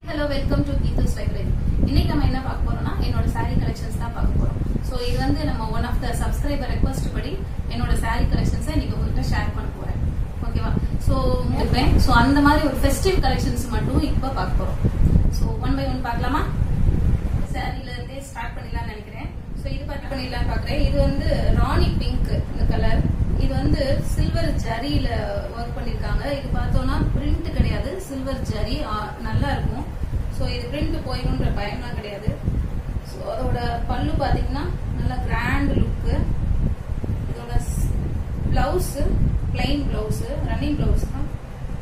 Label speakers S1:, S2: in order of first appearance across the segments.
S1: Hello, welcome to Geethu's Library. இன்னைக்கு நம்ம என்ன பார்க்க போறோம்னா என்னோட saree collections தான் பார்க்க போறோம். So இது வந்து நம்ம one of the subscriber request படி என்னோட saree collections இன்னைக்கு உங்ககிட்ட ஷேர் பண்ண போறேன். ஓகேவா? So அந்த மாதிரி ஒரு festive collections மட்டும் இப்ப பார்க்க போறோம். So one by one பார்க்கலாமா? சாரில இருந்தே ஸ்டார்ட் பண்ணிடலாம்னு நினைக்கிறேன். So இது பார்த்து பண்ணிடலாம்னு பார்க்கறேன். இது வந்து ராணி பிங்க் இந்த கலர். இது வந்து சில்வர் ஜரியில ஒர்க் பண்ணிருக்காங்க. இது பார்த்தோம்னா பிரிண்ட் கிடையாது, சில்வர் ஜரி நல்லா இருக்கும். ஸோ இது பிரிண்ட் போயிடும்ன்ற பயம்லாம் கிடையாது. ஸோ அதோட பல்லு பார்த்தீங்கன்னா நல்லா கிராண்ட் லுக்கு. இதோட blouse plain blouse, running blouse தான்.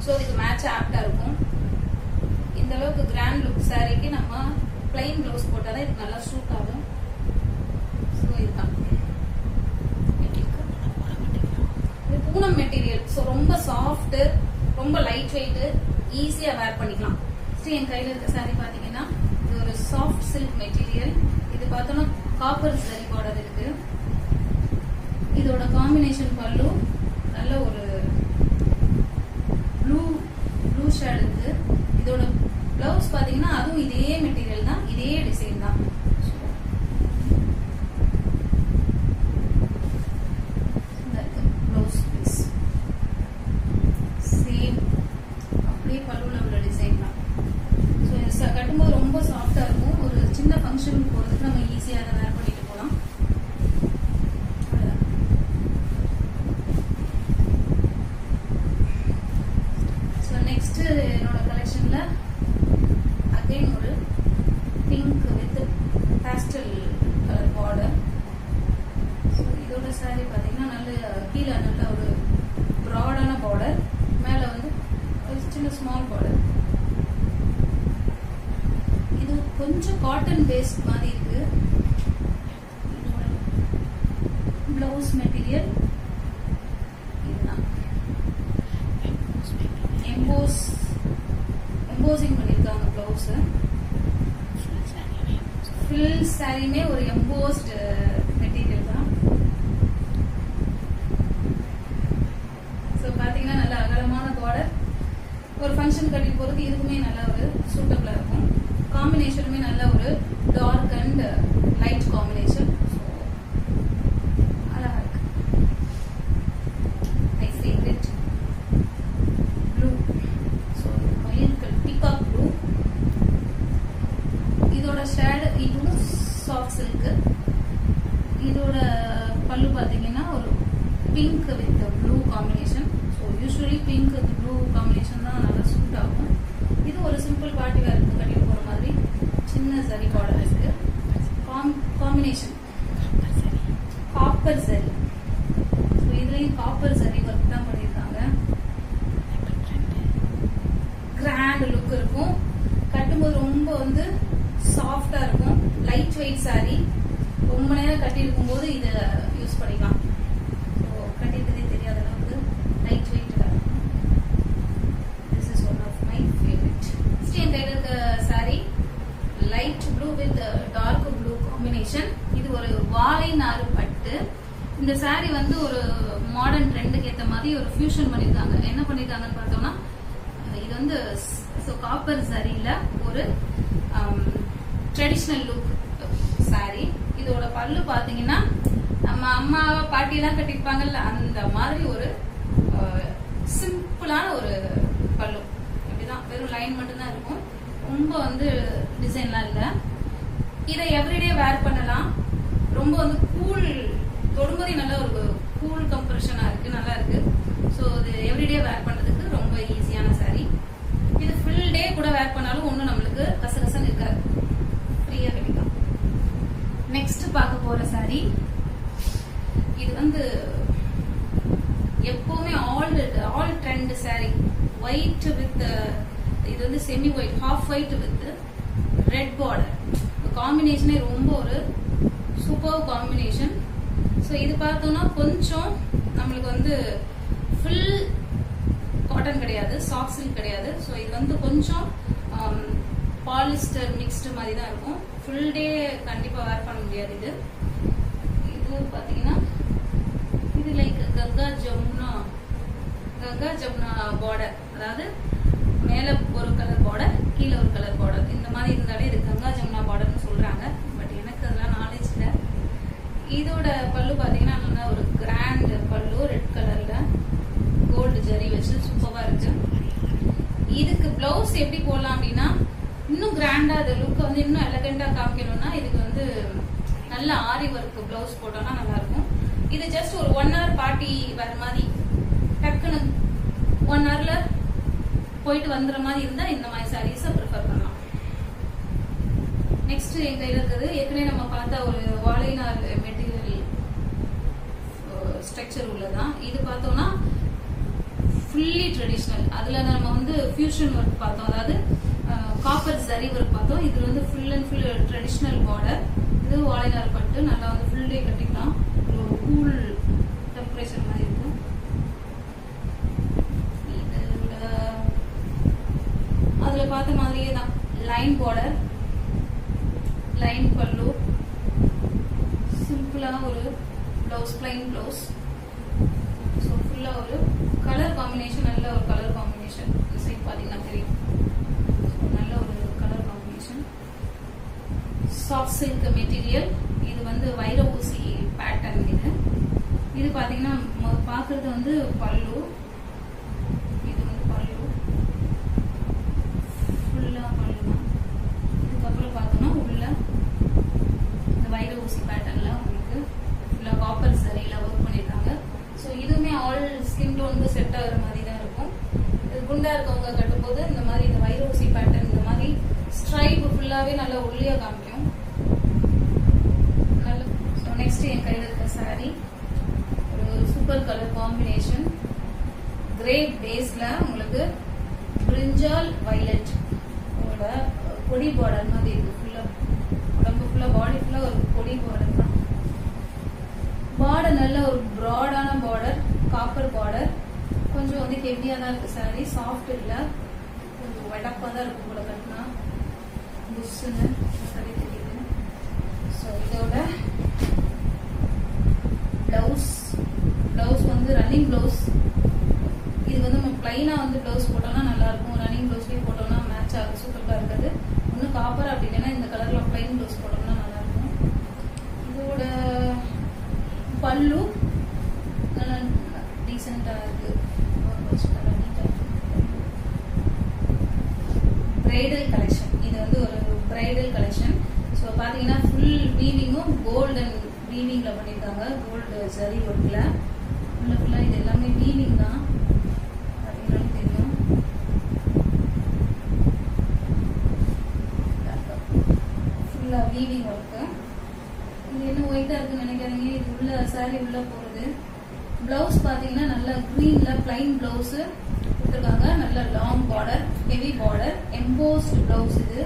S1: ஸோ இதுக்கு மேட்ச் ஆப்டா இருக்கும். இந்த அளவுக்கு கிராண்ட் லுக் சாரிக்கு நம்ம பிளைன் பிளவுஸ் போட்டால் தான் இதுக்கு நல்லா சூட் ஆகும். ஸோ இதுதான் பூனம் மெட்டீரியல். ஸோ ரொம்ப சாஃப்ட், ரொம்ப லைட் வெயிட், ஈஸியா வேர் பண்ணிக்கலாம். என் கையில இருக்க சாரி பாத்தீங்கன்னா இது ஒரு சாஃப்ட் சில்க் மெட்டீரியல். இது பார்த்தோம்னா காப்பர் சரி பார்டர் இருக்கு. இதோட காம்பினேஷன் பல்லு நல்ல ஒரு ப்ளூ ஷேட் இருக்கு. இதோட பிளவுஸ் பாத்தீங்கன்னா அதுவும் இதே மெட்டீரியல் தான், இதே டிசைன் தான். பிளவுஸ் பீஸ் சேம் அப்படியே பல்லுல உள்ள டிசைன் தான். கட்டும்போது ரொம்ப சாஃப்டா இருக்கும். ஒரு சின்ன ஃபங்க்ஷனுக்கு போறதுக்கு நம்ம ஈஸியா அதை வேர் பண்ணிட்டு போலாம். ஸோ நெக்ஸ்ட் என்னோட கலெக்ஷன்ல அகைன் ஒரு pink with pastel colour border. So இதோட சாரி பார்த்தீங்கன்னா நல்ல கீழே நல்ல ஒரு ப்ராடான பார்டர், மேலே வந்து ஒரு சின்ன ஸ்மால் பார்டர். கொஞ்சம் காட்டன் பேஸ்ட் மாதிரி இருக்கு. பிளவுஸ் மெட்டீரியல் இதுதான். எம்போசிங் பண்ணிருக்காங்க பிளவுஸ். ஃபுல் சாரியுமே ஒரு எம்போஸ்ட் மெட்டீரியல் தான். ஸோ பாத்தீங்கன்னா நல்ல அகலமான பார்டர். ஒரு ஃபங்க்ஷன் கட்டி போறதுக்கு இதுக்குமே நல்ல ஒரு சூட்டபிளா இருக்கும். காம்பினேஷனுமே நல்ல ஒரு டார்க் அண்ட் லைட் காம்பினேஷன். அழகா இருக்கு. My favourite blue. ஸோ மயில் பீகாக் ப்ளூ. இதோட ஷேட் இதுவும் சாஃப்ட் சில்க். இதோட பல்லு பார்த்தீங்கன்னா ஒரு pink with blue combination. So usually pink with blue combination தான் நல்லா சூட் ஆகும். இது ஒரு சிம்பிள் பார்ட்டி வேருக்கு கட்டிட்டு போற மாதிரி சின்ன சரி பார்டர் இருக்கு. காம்பினேஷன் காப்பர் சரி. ஸோ இதுலயும் காப்பர் சரி ஒர்க் தான் பண்ணிருக்காங்க. கிராண்ட் லுக் இருக்கும். கட்டும்போது ரொம்ப வந்து சாஃப்டா இருக்கும். Light weight sorry. ரொம்ப நேரம் கட்டி இருக்கும் போது இதை யூஸ் பண்ணிக்கலாம். ஸோ கட்டிட்டதே தெரியாத அளவுக்கு லைட் வெயிட். என் கையில இருக்க sari light blue with dark blue combination. இது ஒரு வாழை நாறு பட்டு. இந்த சாரி வந்து ஒரு மாடர்ன் ட்ரெண்டுக்கு ஏற்ற மாதிரி ஒரு ஃபியூஷன் பண்ணிருக்காங்க. என்ன பண்ணிருக்காங்கன்னு பார்த்தோம்னா இது வந்து காப்பர் சாரியில ஒரு ட்ரெடிஷனல் லுக் சாரி. இதோட பல்லு பாத்தீங்கன்னா நம்ம அம்மா பாட்டி எல்லாம் கட்டிருப்பாங்கல்ல அந்த மாதிரி ஒரு சிம்பிளான ஒரு பல்லு. வெறும் லைன் மட்டும் தான் இருக்கும். ரொம்ப வந்து டிசைன்லாம் இல்ல. இதை எவ்ரிடே வேர் பண்ணலாம். ரொம்ப வந்து கூல், தொடும்போதே நல்ல ஒரு கூல் கம்ப்ரெஷனா இருக்கு, நல்லா இருக்கு. ஸோ இது எவ்ரிடே வேர் பண்றதுக்கு ரொம்ப ஈஸியான சாரி. இது ஃபுல் டே கூட வேர் பண்ணாலும் ஒன்றும் நம்மளுக்கு கசகசன்னு இருக்காது, ஃப்ரீயா கிடைக்கும். நெக்ஸ்ட் பார்க்க போற சாரி இது வந்து எப்பவுமே all trend sari. White with இது வந்து semi white, half white with red border. காம்பினேஷனே ரொம்ப ஒரு சூப்பர் காம்பினேஷன். ஸோ இது பார்த்தோம்னா கொஞ்சம் நம்மளுக்கு வந்து ஃபுல் காட்டன் கிடையாது, சாஃப்ட் சில்க் கிடையாது. ஸோ இது வந்து கொஞ்சம் பாலிஸ்டர் மிக்ஸ்டு மாதிரி தான் இருக்கும். ஃபுல் டே கண்டிப்பாக வேர் பண்ண முடியாது. இது பார்த்தீங்கன்னா இது லைக் கங்கா ஜமுனா பார்டர், அதாவது மேல ஒரு கலர் பார்டர், கீழே ஒரு கலர் பார்டர். இந்த மாதிரி இருந்தாலே இது கங்கா ஜமுனா பார்டர்னு சொல்றாங்க. பட் எனக்கு அதெல்லாம் நாலேஜ் இல்லை. இதோட பல்லு பாத்தீங்கன்னா நல்லா ஒரு கிராண்ட் பல்லு, ரெட் கலர்ல கோல்டு ஜரி வச்சு சூப்பரா இருக்கு. இதுக்கு பிளவுஸ் எப்படி போடலாம் அப்படின்னா, இன்னும் கிராண்டா அது லுக் வந்து இன்னும் எலகண்டா காமிக்கணும்னா இதுக்கு வந்து நல்ல ஆரி ஒர்க் பிளவுஸ் போட்டோம்னா நல்லா இருக்கும். இது ஜஸ்ட் ஒரு 1 hour பார்ட்டி வர மாதிரி டக்குன்னு 1 hourல போயிட்டு வந்துற மாதிரி இருந்தா இந்த மாதிரி சாரீஸை ப்ரிஃபர் பண்ணலாம். நெக்ஸ்ட் என் கையில இருக்குது ஏற்கனவே நம்ம பார்த்த ஒரு வாழைநார் மெட்டீரியல் ஸ்ட்ரக்சர் உள்ளதான். இது பார்த்தோம்னா ஃபுல்லி ட்ரெடிஷ்னல். அதுல நம்ம வந்து ஃபியூஷன் ஒர்க் பார்த்தோம், அதாவது காப்பர் ஜரி ஒர்க் பார்த்தோம். இதுல வந்து full and full traditional border. இது வாழைநார் பட்டு நல்லா வந்து ஃபுல் டே கட்டிக்கலாம். ஒரு கூல் டெம்பரேச்சர் மாதிரி இருக்கும். அதுல பார்த்த மாதிரியே தான் லைன் பார்டர், லைன் பல்லு, சிம்பிளா ஒரு பிளவுஸ், பிளைன் பிளவுஸ். ஸோ ஃபுல்லா ஒரு கலர் காம்பினேஷன், நல்ல ஒரு கலர் காம்பினேஷன். இந்த சைட் பாத்தீங்கன்னா தெரியும், நல்ல ஒரு colour combination. Soft silk material. இது வந்து வைர ஊசி பேட்டர்ன். இது பாத்தீங்கன்னா பாக்குறது வந்து பல்லு. இது வந்து பல்லு ஃபுல்லா பல்லு தான். இதுக்கப்புறம் பார்த்தோம்னா உள்ள இந்த வைர ஊசி பேட்டர்ன்ல உங்களுக்கு ஃபுல்லா காப்பர் சரியில ஒர்க் பண்ணிருக்காங்க. ஸோ இதுவுமே ஆல் ஸ்கின் டோனுக்கு செட் ஆகுற மாதிரி தான் இருக்கும். இது குண்டா இருக்கவங்க கட்டும்போது இந்த மாதிரி இந்த வைர ஊசி பேட்டர்ன் இந்த மாதிரி ஸ்ட்ரைப் ஃபுல்லாவே நல்லா ஒல்லியா காமிக்கும். நல்ல. ஸோ நெக்ஸ்ட் என் கையில் இருக்க சாரி ஒரு சூப்பர் கலர் காம்பினேஷன். கிரே பேஸ்ல உங்களுக்கு பிரிஞ்சால் வயலட் கொடி பார்டர் மாதிரி இருக்கு. ஃபுல்லா உடம்பு ஃபுல்லா பாடி ஃபுல்லா ஒரு கொடி பார்டர் தான். பார்டர் நல்ல ஒரு ப்ராடான பார்டர், காப்பர் பார்டர். கொஞ்சம் வந்து ஹெவியா தான் இருக்கு சாரி, சாஃப்ட் இல்ல, கொஞ்சம் வெடப்பா தான் இருக்கும் போல கட்டினா. புஷ்ஷுன்னு சரி தெரியுது. ஸோ இதோட பிளவுஸ் வந்து ரன்னிங் பிளவுஸ். இது வந்து நம்ம பிளைனா வந்து பிளவுஸ் போட்டோம்னா நல்லா இருக்கும். ரன்னிங் பிளவுஸ்லயே போட்டோம்னா மேட்ச் ஆகும், சூப்பரா இருக்குது. ஒன்னும் காப்பர் அப்படி இல்லைன்னா இந்த கலர்ல பிளைன் பிளவுஸ் போட்டோம்னா நல்லா இருக்கும். இதோட பல்லு நல்லா டீசெண்டா இருக்கு. Bridal collection. இது வந்து ஒரு பிரைடல் கலெக்ஷன். ஸோ பாத்தீங்கன்னா ஃபுல் வீவிங்கும் கோல்டன் வீவிங்ல பண்ணிருக்காங்க, கோல்டு ஜரி ஒர்க்ல. ஃபுல்லா இது எல்லாமே வீவிங் தான். Weaving work. இது என்ன ஒயிட்டா இருக்குன்னு நினைக்காதீங்க, இது உள்ள சாரி உள்ள போறது. பிளவுஸ் பாத்தீங்கன்னா நல்ல கிரீன்ல பிளைன் பிளவுஸ் கொடுத்துருக்காங்க. நல்ல long border, heavy border, embossed blouse. இது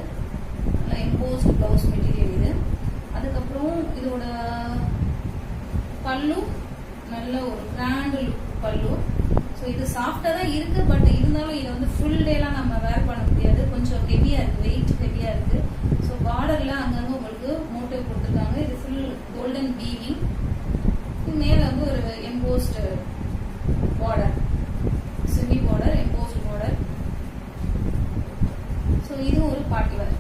S1: நல்ல எம்போஸ்ட் பிளவுஸ் மெட்டீரியல் இது. அதுக்கப்புறம் இதோட பல்லு நல்ல ஒரு கிராண்ட் லுக் பல்லு. ஸோ இது சாஃப்டா தான் இருக்கு, பட் இருந்தாலும் இதை வந்து ஃபுல் டேலாம் நம்ம வேர் பண்ண முடியாது. கொஞ்சம் ஹெவியா இருக்கு, வெயிட் ஹெவியா இருக்கு. ஸோ பார்டர்ல அங்கங்க உங்களுக்கு மோட்டிவ் கொடுத்துருக்காங்க. இது ஃபுல் கோல்டன் வீவிங். மேல வந்து ஒரு embossed border, semi border, embossed border. So இது ஒரு பார்ட்டி வேர்.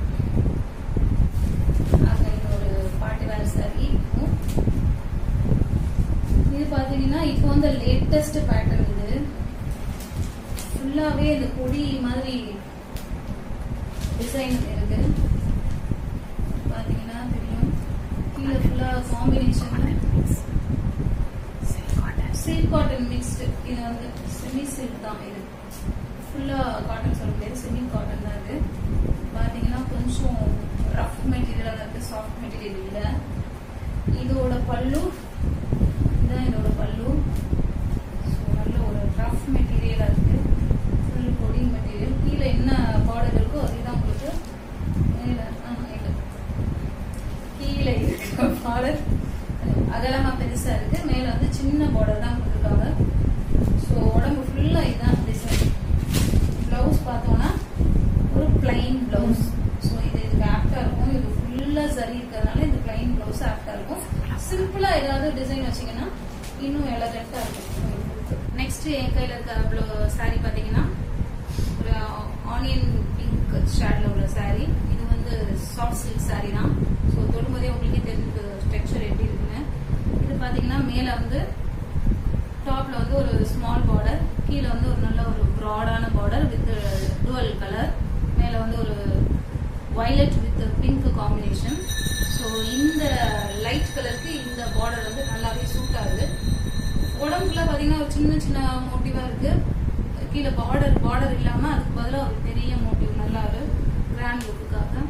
S1: ஒரு பார்ட்டி வேர் சாரி. இது பாத்தீங்கன்னா இப்போ வந்து லேட்டஸ்ட் பேட்டர்ன். இது ஃபுல்லாவே இந்த கொடி மாதிரி டிசைன் இருக்கு. பாத்தீங்கன்னா தெரியும், கீழே ஃபுல்லா காம்பினேஷன் சில்க் காட்டன் மிக்ஸ்டு. இது வந்து செமி சில்க் தான். இது ஃபுல்லா காட்டன் சொல்ல முடியாது, செமி காட்டன் தான். இது பாத்தீங்கன்னா கொஞ்சம் ரஃப் மெட்டீரியலா இருக்கு, சாஃப்ட் மெட்டீரியல் இல்ல. இதோட பல்லு இதுதான், இதோட பல்லு. ஸோ நல்ல ஒரு ரஃப் மெட்டீரியலா இருக்கு, ஃபுல் பொடி மெட்டீரியல். கீழே என்ன பார்டர் இருக்கோ அதுதான் உங்களுக்கு கீழே இருக்க பார்டர் அகலமா பெருசா இருக்கு. மேல வந்து சின்ன பார்டர் தான் கொடுத்துருக்காங்க. ஸோ உடம்பு ஃபுல்லா இதுதான் டிசைன். பிளவுஸ் பார்த்தோம்னா ஒரு பிளைன் பிளவுஸ். ஸோ இது இதுக்கு ஆப்டா இருக்கும். இது ஃபுல்லா சரி இருக்கிறதுனால இந்த பிளைன் பிளவுஸ் ஆப்டா இருக்கும். சிம்பிளா ஏதாவது டிசைன் வச்சீங்கன்னா இன்னும் எலகண்டா இருக்கும். நெக்ஸ்ட் என் கையில இருக்க சாரி பாத்தீங்கன்னா ஒரு ஆனியன் பிங்க் ஷேட்ல உள்ள saree. இது வந்து சாஃப்ட் சில்க் saree தான். ஸோ தொடும்போதே உங்களுக்கே தெரிஞ்சு டெக்ஸ்சர் எப்படி இருக்குன்னு. இது பாத்தீங்கன்னா மேல வந்து டாப்ல வந்து ஒரு ஸ்மால் பார்டர், கீழே வந்து ஒரு நல்ல ஒரு ப்ராடான பார்டர் வித் டுவல் கலர், மேல வந்து ஒரு violet with pink combination. So இந்த லைட் கலருக்கு இந்த பார்டர் வந்து நல்லாவே சூட் ஆகுது. உடம்புல பாத்தீங்கன்னா ஒரு சின்ன சின்ன மோட்டிவா இருக்கு. கீழே பார்டர் இல்லாம அதுக்கு பதிலாக ஒரு பெரிய மோட்டிவ், நல்லா ஒரு கிராண்ட் லுக்குக்காக.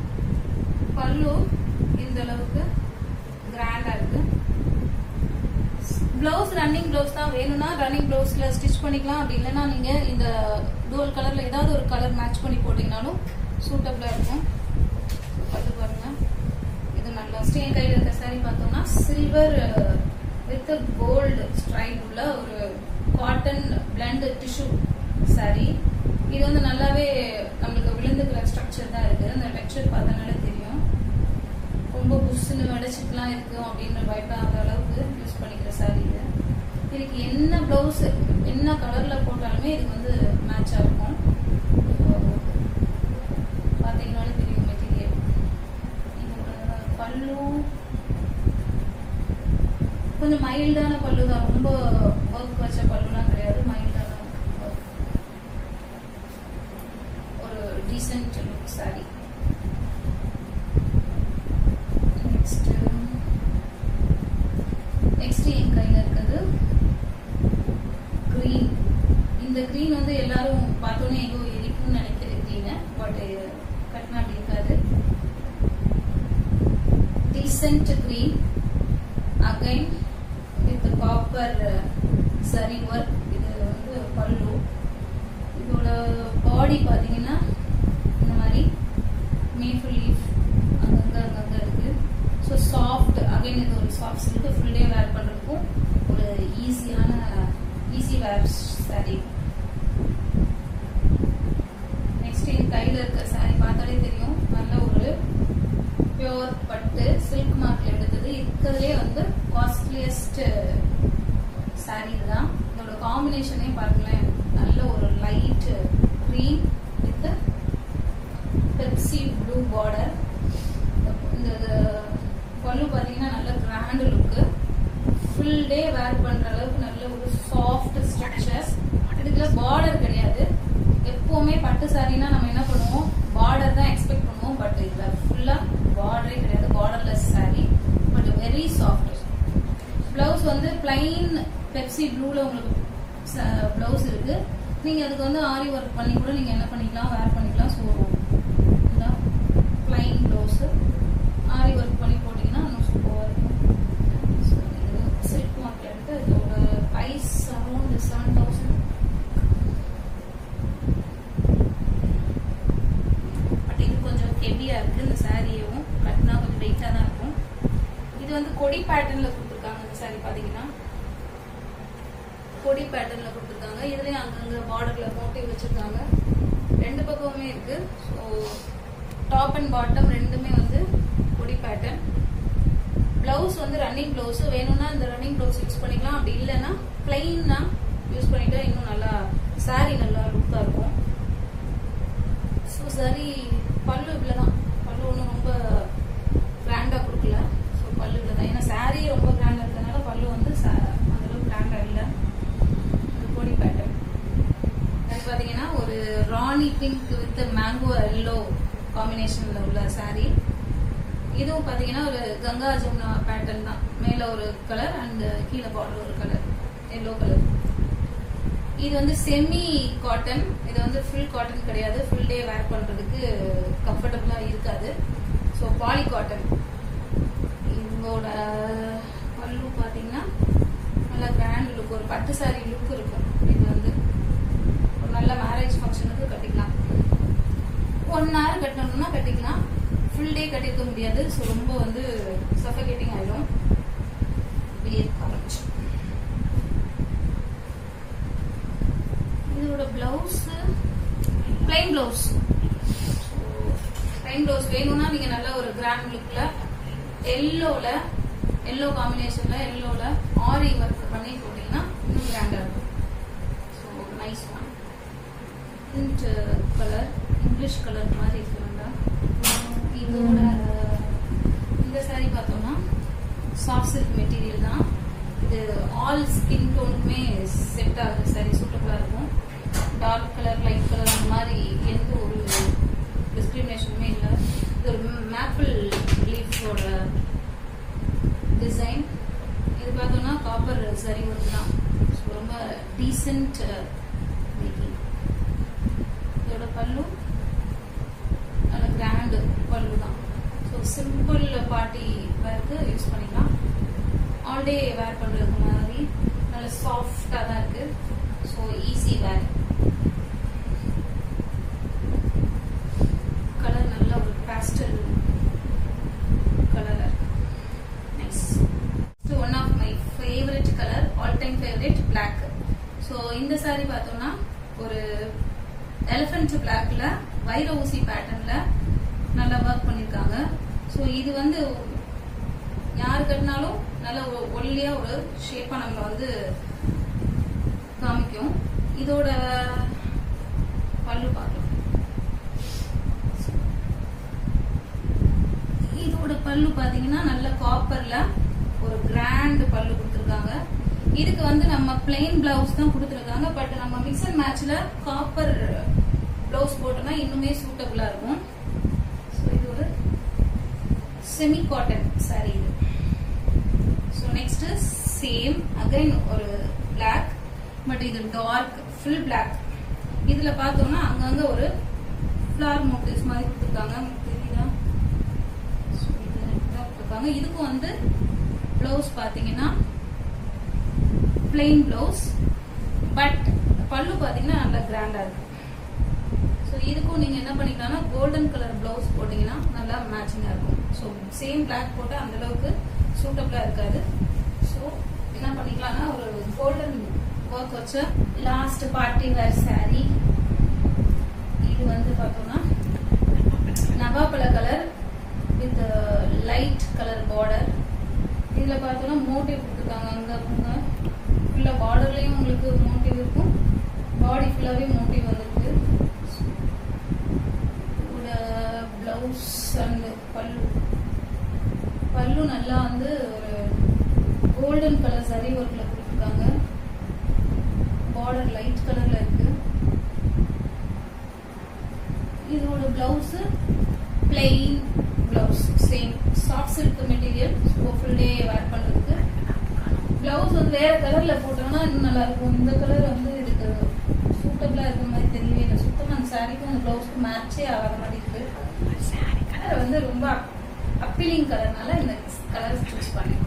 S1: பல்லு இந்த அளவுக்கு கிராண்டா இருக்கு. பிளவுஸ் ரன்னிங் பிளவுஸ் தான் வேணும்னா ரன்னிங் பிளவுஸ்ல ஸ்டிச் பண்ணிக்கலாம். அப்படி இல்லைன்னா நீங்க இந்த டூவல் கலர்ல ஏதாவது ஒரு கலர் மேட்ச் பண்ணி போட்டீங்கன்னாலும் சூட்டபிளா இருக்கும். பார்த்து பாருங்க. இது நல்லா ஸ்டேன் கையில் இருக்க saree பார்த்தோம்னா சில்வர் வித் கோல்டு ஸ்ட்ரைப் உள்ள ஒரு காட்டன் பிளண்ட் டிஷ்யூ saree. இது வந்து நல்லாவே நம்மளுக்கு விழுந்துக்கிற ஸ்ட்ரக்சர் தான் இருக்கு. அந்த டெக்ஸ்சர் பார்த்தனால தெரியும். ரொம்ப புஷ்னு வடைச்சிட்டுலாம் இருக்கும் அப்படின்னு பயப்படாத அளவுக்கு யூஸ் பண்ணிக்கிற saree இது. இதுக்கு என்ன பிளவுஸ் என்ன கலர்ல போட்டாலுமே இது வந்து மேட்சா இருக்கும். பாத்தீங்கன்னாலே தெரியும் மெட்டீரியல். பல்லு கொஞ்சம் மைல்டான பல்லு தான், ரொம்ப ஒர்க் வச்ச பல்லுலாம் கிடையாது, மைல்டான ஒரு டீசென்ட் லுக் saree. நெக்ஸ்ட் என் கையில இருக்குது கிரீன். இந்த கிரீன் வந்து எல்லாரும் பார்த்தோன்னே எங்கோ இருக்குன்னு நினைக்கிறீங்க, பட் கட்டினா அப்படி இருக்காது. Decent green again with copper சரி ஒர்க். இது வந்து பல்லு. இதோட பாடி பாத்தீங்கன்னா இந்த மாதிரி மேஃபிள் லீஃப் அங்கங்க இருக்கு. ஸோ சாஃப்ட், அகைன் இது ஒரு சாஃப்ட் சில்க், ஃபுல் டே வேர் பண்றதுக்கும் ஒரு ஈஸி வேர் saree. நெக்ஸ்ட் என் கையில இருக்க saree பார்த்தாலே தெரியும், நல்ல ஒரு பியோர் பட்டு சில்க் மார்க்ல எடுத்தது. இருக்கிறதுலே வந்து காஸ்ட்லியஸ்ட் saree தான். இதோட காம்பினேஷனே பாருங்களேன், நல்ல ஒரு light green with Pepsi blue border. இந்த பல்லு பாத்தீங்கன்னா நல்ல கிராண்ட் லுக்கு, ஃபுல் டே வேர் பண்ற அளவுக்கு நல்ல ஒரு சாஃப்ட் ஸ்ட்ரக்சர். இதுக்குள்ள பார்டர் கிடையாது. எப்பவுமே பட்டு சாரினா நம்ம என்ன பண்ணுவோம், பார்டர் தான் எக்ஸ்பெக்ட் பண்ணுவோம். பட் இதுல ஃபுல்லா பார்டரே கிடையாது, borderless saree, but very soft. Blouse வந்து பிளைன் பெப்சி ப்ளூல உங்களுக்கு பிளவுஸ் இருக்கு. நீங்க அதுக்கு வந்து ஆரி ஒர்க் பண்ணி கூட நீங்க என்ன பண்ணிக்கலாம், வேர் பண்ணிக்கலாம். ஸோ பிளைன் பிளவுஸ் ஆரி ஒர்க் பண்ணி போட்டீங்கன்னா இன்னும் சூப்பராக இருக்கும். சில்க் மார்க்ல இருக்கு. இதோட பிரைஸ் அரௌண்ட் 7,000. பட் இது கொஞ்சம் ஹெவியா இருக்கு. இந்த சாரியும் கட்டினா கொஞ்சம் வெயிட்டா தான் இருக்கும். இது வந்து கொடி பேட்டர்ன்ல கொடுத்துருக்காங்க. இந்த சாரி பாத்தீங்கன்னா கொடி பேட்டர்ன்ல கொடுத்துருக்காங்க. இதுலயும் அங்கங்க பார்டர்ல மோட்டிவ் வச்சிருக்காங்க. ரெண்டு பக்கமுமே இருக்கு. ஸோ டாப் அண்ட் பாட்டம் ரெண்டுமே வந்து கொடி பேட்டர்ன். பிளவுஸ் வந்து ரன்னிங் பிளவுஸ் வேணும்னா இந்த ரன்னிங் பிளவுஸ் யூஸ் பண்ணிக்கலாம். அப்படி இல்லைன்னா பிளைனா யூஸ் பண்ணிட்டா இன்னும் நல்லா saree நல்லா லுக்கா இருக்கும். ஸோ saree பல்லு இவ்வளவுதான். பல்லு ஒன்றும் ரொம்ப கிராண்டா கொடுக்கல. ஸோ பல்லு இவ்வளவுதான். ஏன்னா saree ரொம்ப கிராண்டா இருக்கிறதுனால பல்லு வந்து அந்த அளவுக்கு கிராண்டா இல்லை. கொடி பேட்டர்ன் அது பாத்தீங்கன்னா ஒரு ராணி பிங்க் வித் மேங்கோ எல்லோ காம்பினேஷன்ல உள்ள saree. இதுவும் பாத்தீங்கன்னா ஒரு கங்கா ஜமுனா பேட்டர்ன் தான். மேல ஒரு கலர் அண்ட் கீழே பார்டர் ஒரு கலர் எல்லோ கலர். இது வந்து செமி காட்டன். இது வந்து ஃபுல் காட்டன் கிடையாது. ஃபுல் டே வேர் பண்றதுக்கு கம்ஃபர்டபுளா இருக்காது. So poly cotton. இதோட பல்லு பாத்தீங்கன்னா நல்ல கிராண்ட் லுக், ஒரு பட்டு saree லுக் இருக்கும். இது வந்து ஒரு நல்ல மேரேஜ் ஃபங்க்ஷனுக்கு கட்டிக்கலாம். 1 hour கட்டணும்னா கட்டிக்கலாம். ஃபுல் டே கட்டிருக்க முடியாது. ஸோ ரொம்ப வந்து சஃபகேட்டிங் ஆயிடும். இதோட blouse plain blouse. Plain blouse வேணும்னா நீங்க நல்ல ஒரு கிராண்ட் லுக்ல எல்லோ காம்பினேஷன்ல எல்லோல ஆரி ஒர்க் பண்ணி போட்டீங்கன்னா இன்னும் கிராண்டா இருக்கும். So nice one. Colour all skin டோனுக்குமே செட் ஆகுது சாரி, சூட்டபிளா இருக்கும். டார்க் கலர் லைட் கலர் அந்த மாதிரி எந்த ஒரு டிஸ்கிரிமினேஷனுமே இல்லை. இது ஒரு மேப்பிள் லீஃபோட டிசைன். இது பார்த்தோம்னா காப்பர் சரி ஒர்க் தான். ரொம்ப டீசென்ட் மேக்கிங். இதோட பல்லு நல்ல கிராண்ட் பல்லு தான். ஸோ சிம்பிள் பார்ட்டி வேருக்கு யூஸ் பண்ணிக்கலாம். ஆல் டே வேர் பண்றதுக்கு மாதிரி நல்ல சாஃப்டா தான் இருக்கு. ஸோ ஈஸி வேர். கலர் நல்ல ஒரு பேஸ்டல் கலர் இருக்கு. Nice. One of my favourite colour, all time favourite, black. So இந்த சாரி பார்த்தோம்னா ஒரு எலிஃபென்ட் பிளாக்ல வைர ஊசி பேட்டர்ன்ல நல்லா ஒர்க் பண்ணிருக்காங்க. ஸோ இது வந்து யாரு கட்டினாலும் நல்ல ஒல்லியா ஒரு ஷேப்பா நம்மள வந்து காமிக்கும். இதோட பல்லு பார்க்கலாம். இதோட பல்லு பாத்தீங்கன்னா நல்ல காப்பர்ல ஒரு கிராண்ட் பல்லு கொடுத்திருக்காங்க. இதுக்கு வந்து நம்ம பிளெயின் பிளவுஸ் தான் கொடுத்திருக்காங்க. பட் நம்ம மிக்ஸ் அண்ட் மேட்ச்ல காப்பர் பிளவுஸ் போட்டோம்னா இன்னுமே சூட்டபிளா இருக்கும். ஸோ இது ஒரு செமி காட்டன் சாரி இது. ஸோ நெக்ஸ்ட் சேம் அகைன் ஒரு பிளாக், பட் இது டார்க் ஃபுல் பிளாக். இதுல பார்த்தோம்னா அங்கங்க ஒரு ஃபிளவர் மோட்டிவ்ஸ் மாதிரி கொடுத்துருக்காங்க. தெரியுதா? கொடுத்துருக்காங்க. இதுக்கும் வந்து பிளவுஸ் பாத்தீங்கன்னா பிளெயின் பிளவுஸ், பட் பல்லு பாத்தீங்கன்னா நல்லா கிராண்டா இருக்கு. ஸோ இதுக்கும் நீங்க என்ன பண்ணிக்கலாம்னா கோல்டன் கலர் பிளவுஸ் போட்டீங்கன்னா நல்லா மேட்சிங்கா இருக்கும். ஸோ சேம் பிளாக் போட்டா அந்த அளவுக்கு சூட்டபிளா இருக்காது. ஸோ என்ன பண்ணிக்கலாம்னா ஒரு கோல்டன் ஒர்க் வச்ச லாஸ்ட் பார்ட்டி வேர் சாரி. இது வந்து பார்த்தோம்னா நவாப்பழ colour with light colour border. இதுல பார்த்தோம்னா மோட்டிவ் கொடுத்துருக்காங்க. அங்க ஃபுல்லா பார்டர்லயும் உங்களுக்கு மோட்டிவ் இருக்கும், பாடி ஃபுல்லாவே மோட்டிவ் வந்துருக்கு. பிளவுஸ் அண்ட் பல்லு நல்லா வந்து ஒரு கோல்டன் கலர் சரி ஒர்க்ல கொடுத்துருக்காங்க. பார்டர் லைட் கலர்ல இருக்கு. இதோட blouse plain blouse, same soft silk material. Full day wear பண்றதுக்கு. பிளவுஸ் வந்து வேற கலர்ல போட்டோம்னா இன்னும் நல்லா இருக்கும். இந்த கலர் வந்து இதுக்கு சூட்டபிளா இருக்கிற மாதிரி தெரியவே இல்லை. சுத்தமா அந்த சாரிக்கும் அந்த பிளவுஸ்க்கு மேட்சே ஆகாத மாதிரி இருக்கு. கலர் வந்து ரொம்ப அப்பீலிங் கலர்னால இந்த கலர் சூஸ் பண்ணேன்.